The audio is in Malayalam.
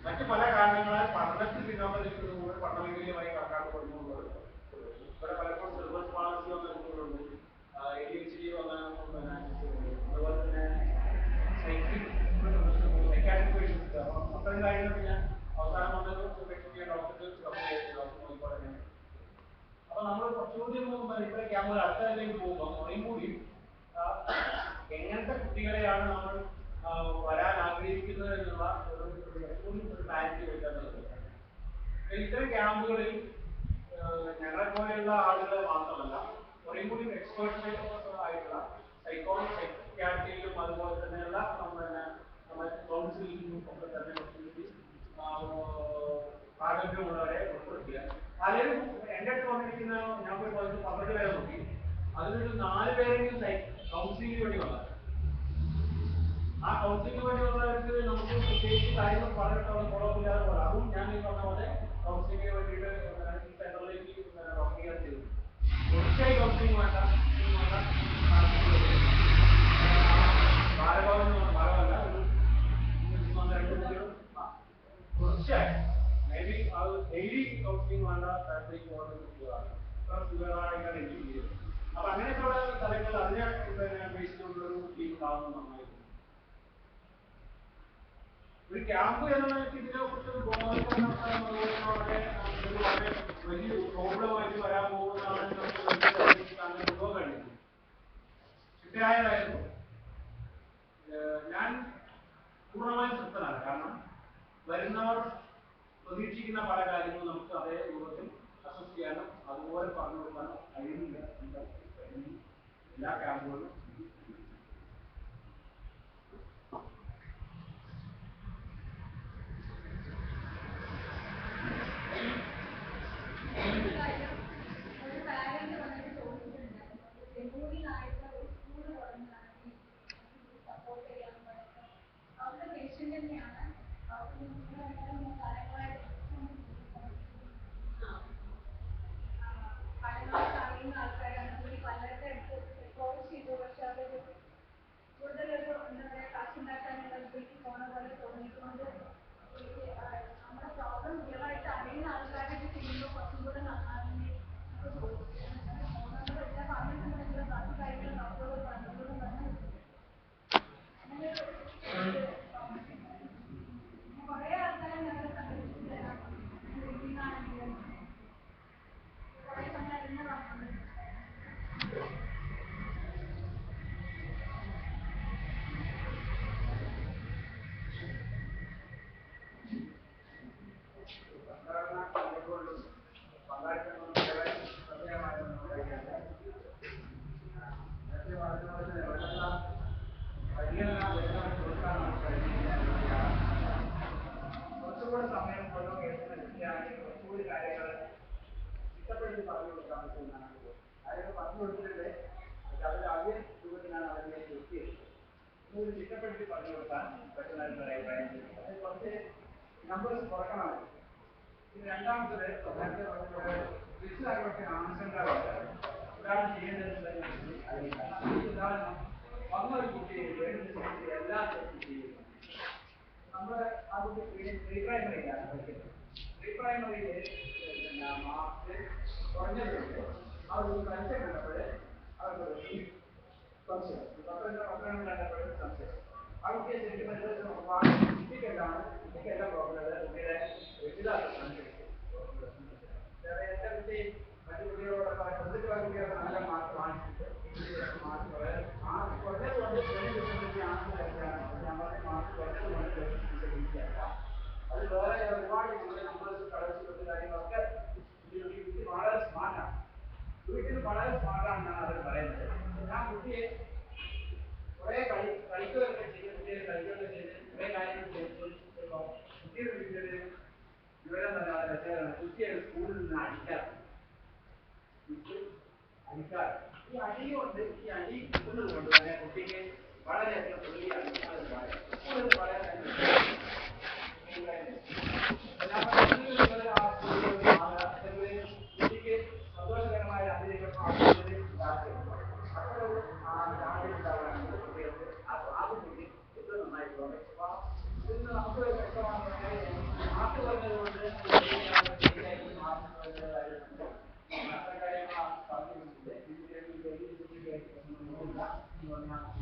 മറ്റ് പല കാരണങ്ങളാൽ പഠനത്തിൽ പിന്നോക്കം നിൽക്കുന്നതുകൊണ്ട് പഠനവൈകല്യമായി കണക്കാക്കപ്പെടുന്നു. ADHD വന്ന അതുപോലെ തന്നെ സൈക്കാട്രിക് പേഷ്യൻസ് അത്രയും കാര്യങ്ങൾ ഞാൻ അവസാനം വന്നൊരു വ്യക്തിയെ ഡോക്ടർക്ക് നോക്കിക്കോട്ടെ. അപ്പൊ നമ്മൾ കുറച്ചുകൂടി ഇപ്പൊ ക്യാമ്പ് അടുത്തതിലേക്ക് പോകുമ്പോൾ കുറേയും കൂടി എങ്ങനത്തെ കുട്ടികളെയാണ് നമ്മൾ വരാൻ ആഗ്രഹിക്കുന്നത് എന്നുള്ള ഒരു ക്ലാരിറ്റി വെക്കുന്നത്. ഇത്തരം ക്യാമ്പുകളിൽ ഞങ്ങളെ പോലെയുള്ള ആളുകളെ മാത്രമല്ല കുറേയും കൂടി എക്സ്പേർട്ട് ആയിട്ടുള്ള സൈക്യാട്രിയിലും അതുപോലെ തന്നെയുള്ള നമ്മുടെ കൗൺസിലിംഗും ഒക്കെ തന്നെ പ്രാഗൽഭ്യമുള്ളവരെ ഉൾപ്പെടുത്തുക. പലരും എൻ്റെ അടുത്ത് വന്നിരിക്കുന്ന ഞാൻ പോയി 12 പേരെ നോക്കി, അതിലൊരു 4 പേരെങ്കിലും കൗൺസിലിംഗിന് വേണ്ടി വന്നത്. ആ കൗൺസിലിംഗിന് വേണ്ടി വന്നവർക്ക് നമുക്ക് പ്രത്യേകിച്ച് കാര്യങ്ങൾ പറഞ്ഞിട്ടുള്ള കുഴപ്പമില്ലാതെ പോലെ അതും ഞാൻ ഈ പറഞ്ഞ പോലെ കൗൺസിലിംഗിന് വേണ്ടിയിട്ട് സെന്ററിലേക്ക് റോക്കിയാൽ ചെയ്തു. തീർച്ചയായും കൗൺസിലിംഗ് വേണ്ട ഭാരമല്ല ഒരു 2 കുട്ടികളും തീർച്ചയായും മേ ബി അത് ഡെയിലി കൗൺസിലിംഗ് വേണ്ട സ്ഥലത്തേക്ക് പോകുന്നതാണ് എനിക്ക് ചെയ്തത്. അപ്പൊ അങ്ങനെയൊക്കെയുള്ള സ്ഥലങ്ങൾ അതിനെ ബേസിലുള്ളൊരു ടീം ഉണ്ടാവുന്നത് നന്നായിരുന്നു. ഒരു ക്യാമ്പ് എന്നുള്ള ഇതിനെ കുറിച്ച് വലിയൊരു പ്രോബ്ലമായിട്ട് വരാൻ പോകുന്നതാണ് കഴിഞ്ഞു. ചിട്ടയായതായിരുന്നു. ഞാൻ പൂർണ്ണമായും തൃപ്തനാണ്. കാരണം വരുന്നവർ പ്രതീക്ഷിക്കുന്ന പല കാര്യങ്ങളും നമുക്ക് അതേ രൂപത്തിൽ അസസ് ചെയ്യാനും അതുപോലെ പറഞ്ഞു കൊടുക്കാനും കഴിയുന്നില്ല. എല്ലാ ക്യാമ്പുകളിലും കുറച്ചുകൂടെ സമയം കുറച്ചുകൂടി കാര്യങ്ങൾ ഇഷ്ടപ്പെടുത്തി പറഞ്ഞു കൊടുക്കാൻ പറ്റുമെന്നാണ് കാര്യങ്ങൾ പറഞ്ഞു കൊടുത്തിട്ടുണ്ട്. പക്ഷെ അവർ അതേ രൂപത്തിലാണ് അവരിലേക്ക് എത്തിയത്. ഒന്നുകൂടി ചിട്ടപ്പെടുത്തി പറഞ്ഞു കൊടുക്കാൻ പറ്റുന്നതായിട്ടുള്ള അഭിപ്രായം. അത് കുറച്ച് നമ്പേഴ്സ് കുറക്കണമായിരുന്നു. ഇത് രണ്ടാമത്തത് രക്ഷിതാക്കളൊക്കെ ആശങ്കകളുണ്ട്. ഉദാഹരണം ചെയ്യേണ്ടത് ഉദാഹരണം വന്നൊരു കുട്ടി എല്ലാ ടെസ്റ്റും ചെയ്യുന്നു. നമ്മൾ ആ കുട്ടി പ്രീ പ്രൈമറിയിലാണ് പഠിക്കുന്നത്. പ്രീ പ്രൈമറിയിൽ മാർക്ക് കുറഞ്ഞതുകൊണ്ട് ആ ഒരു കൺസെപ്റ്റ് കണ്ടപ്പോൾ അവർക്ക് സംശയം കണ്ടപ്പോഴും സംശയം. ആ കുട്ടിയെ ശരിക്കും കുട്ടിക്കെല്ലാം പ്രോബ്ലം കുട്ടിയുടെ രക്ഷിതാക്കളാണ്. എൻ്റെ കുട്ടി മറ്റു കുട്ടികളോടൊപ്പം കുട്ടികളൊക്കെ നല്ല മാർക്ക് വാങ്ങിച്ചിട്ട് മാർക്ക് കുറഞ്ഞതുകൊണ്ട് മാർക്ക് കുറഞ്ഞതുകൊണ്ട് അത് വേറെ ഒരുപാട് നമ്പേഴ്സ് കളക്ട് കാര്യങ്ങളൊക്കെ കുട്ടി വളരെ സ്മാർട്ടാണ്. വീട്ടിൽ വളരെ സ്മാർട്ടാണെന്നാണ് അവർ പറയുന്നത്. ഞാൻ കുട്ടിയെ കുറേ കളിക്കുകയൊക്കെ ചെയ്ത് കുട്ടിയെ കളിക്കുകയൊക്കെ ചെയ്ത് കുറേ കാര്യങ്ങൾ ചെയ്ത് കുട്ടിയുടെ വീട്ടിൽ വിവരം തരാതെ വെച്ചാൽ കുട്ടിയെ സ്കൂളിൽ നിന്ന് അടിക്കാറ്. ഈ അടി കൊണ്ട് ഈ അടി കിട്ടുന്നത് കൊണ്ട് തന്നെ കുട്ടിക്ക് വളരെയധികം പേടിയാണ്. സ്കൂളിൽ വളരെ കുട്ടിക്ക് സന്തോഷകരമായ അന്തരീക്ഷം അത്തരൊരു ഉണ്ടാവാനാണ് കുട്ടികൾക്ക് ആ കുട്ടിക്ക് ഏറ്റവും നന്നായിട്ടുള്ളത്. ഇതിന് നമുക്ക് വ്യക്തമാകുന്നത് മാർക്ക് പറഞ്ഞതുകൊണ്ട് മാർക്ക് പറഞ്ഞ കാര്യങ്ങളുണ്ട്. അത്ര കാര്യങ്ങൾ പറഞ്ഞിട്ടുണ്ട്. പറഞ്ഞാൽ